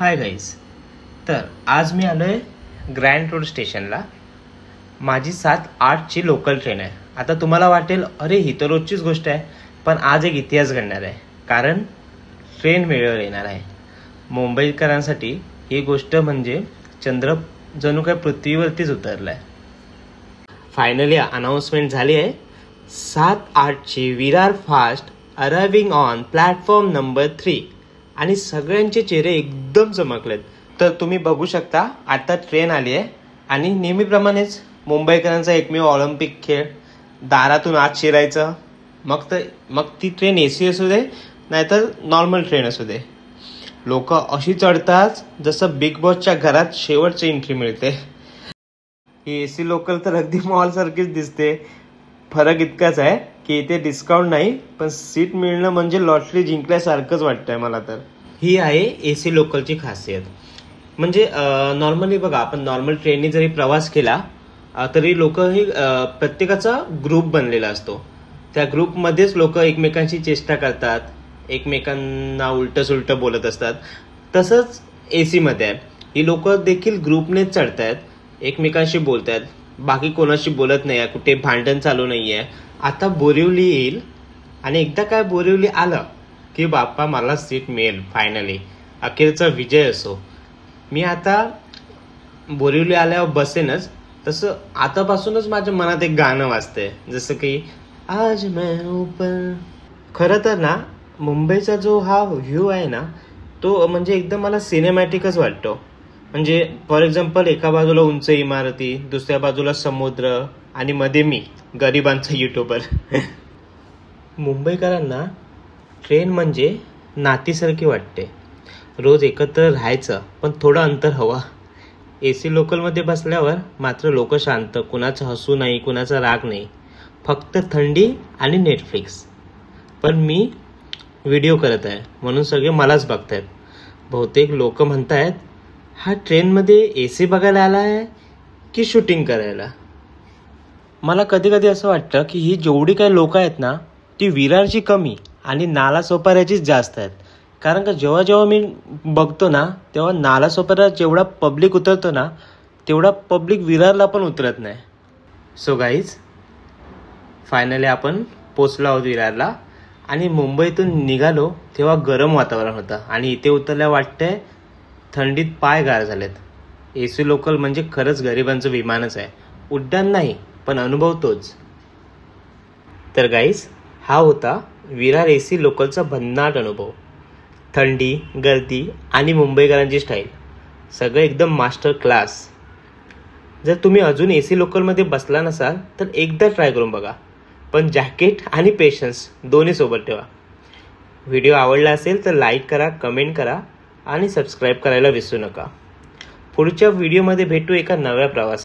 Hi guys, तर आज मी आलो आहे ग्रँड रोड स्टेशनला. माझी 7:08ची लोकल ट्रेन आहे. आता तुम्हाला वाटेल अरे ही तर रोजचीच गोष्ट आहे, पण आज एक इतिहास घडणार आहे. कारण ट्रेन वेळेवर येणार आहे. मुंबईकरांसाठी ही गोष्ट म्हणजे चंद्र जणू काय पृथ्वीवरतीच उतरला आहे. फायनली अनाउन्समेंट झाली आहे. 7:08ची Virar fast arriving on platform number 3 आणि सगळ्यांचे चेहरे एकदम चमकलेत. तर तुम्ही बघू शकता आता ट्रेन आली आहे आणि नेहमीप्रमाणेच मुंबईकरांचा एकमेव ऑलिम्पिक खेळ, दारातून आत शिरायचं. मग ती ट्रेन AC असू दे नाहीतर नॉर्मल ट्रेन असू दे, लोक अशी चढतात जसं बिग बॉसच्या घरात शेवटची एंट्री मिळते. ही AC लोकल तर अगदी मॉल सारखीच दिसते. फरक इतकाच आहे की इथे डिस्काउंट नाही, पण सीट मिळणं म्हणजे लॉटरी जिंकल्यासारखंच वाटतंय मला. तर ही आहे AC लोकलची खासियत. म्हणजे नॉर्मली बघा, आपण नॉर्मल ट्रेनने जरी प्रवास केला तरी लोक हे प्रत्येकाचा ग्रुप बनलेला असतो. त्या ग्रुपमध्येच लोक एकमेकांशी चेष्टा करतात, एकमेकांना उलटं सुलटं बोलत असतात. तसंच AC मध्ये आहे. ही लोक देखील ग्रुपनेच चढतायत, एकमेकांशी बोलतायत, बाकी कोणाशी बोलत नाही आहे, कुठे भांडण चालू नाही आहे. आता बोरिवली येईल आणि एकदा काय बोरिवली आलं की बाप्पा मला सीट मिळेल. फायनली अखेरचा विजय असो. मी आता बोरिवली आल्यावर बसेनच. तसं आतापासूनच माझ्या मनात एक गाणं वाजतंय, जसं की आज मैं ऊपर. खरं तर ना, मुंबईचा जो हा व्ह्यू आहे ना, तो म्हणजे एकदम मला सिनेमॅटिकच वाटतो. म्हणजे फॉर एक्झाम्पल, एका बाजूला उंच इमारती, दुसऱ्या बाजूला समुद्र आणि मध्ये मी गरिबांचा युट्यूबर. मुंबईकरांना ट्रेन म्हणजे नातीसारखी वाटते. रोज एकत्र राहायचं, पण थोडं अंतर हवं. AC लोकलमध्ये बसल्यावर मात्र लोक शांत, कुणाचं हसू नाही, कुणाचा राग नाही, फक्त थंडी आणि नेटफ्लिक्स. पण मी व्हिडिओ करत आहे म्हणून सगळे मलाच बघतायत. बहुतेक लोक म्हणतायत हा ट्रेनमध्ये AC बघायला आला आहे की शूटिंग करायला. मला कधी कधी असं वाटतं की ही जेवढी काही लोक आहेत ना, ती विरारची कमी आणि नालासोपाऱ्याचीच जास्त आहेत. कारण का जेव्हा मी बघतो ना, तेव्हा नालासोपाऱ्यात जेवढा पब्लिक उतरतो ना, तेवढा पब्लिक विरारला पण उतरत नाही. सो गाईज, फायनली आपण पोचलो आहोत विरारला. आणि मुंबईतून निघालो तेव्हा गरम वातावरण होतं आणि इथे उतरल्या वाटतंय थंडीत पाय गार झालेत. AC लोकल म्हणजे खरंच गरिबांचं विमानच आहे. उड्डाण नाही, पण अनुभव तोच. तर गाईज, हा होता विरार AC लोकलचा भन्नाट अनुभव. थंडी, गर्दी आणि मुंबईकरांची स्टाईल, सगळं एकदम मास्टर क्लास. जर तुम्ही अजून AC लोकलमध्ये बसला नसाल तर एकदा ट्राय करून बघा, पण जॅकेट आणि पेशन्स दोन्ही सोबत ठेवा. व्हिडिओ आवडला असेल तर लाईक करा, कमेंट करा आणि सबस्क्राईब करायला विसरू नका. पुढच्या व्हिडिओमध्ये भेटू एका नव्या प्रवासात.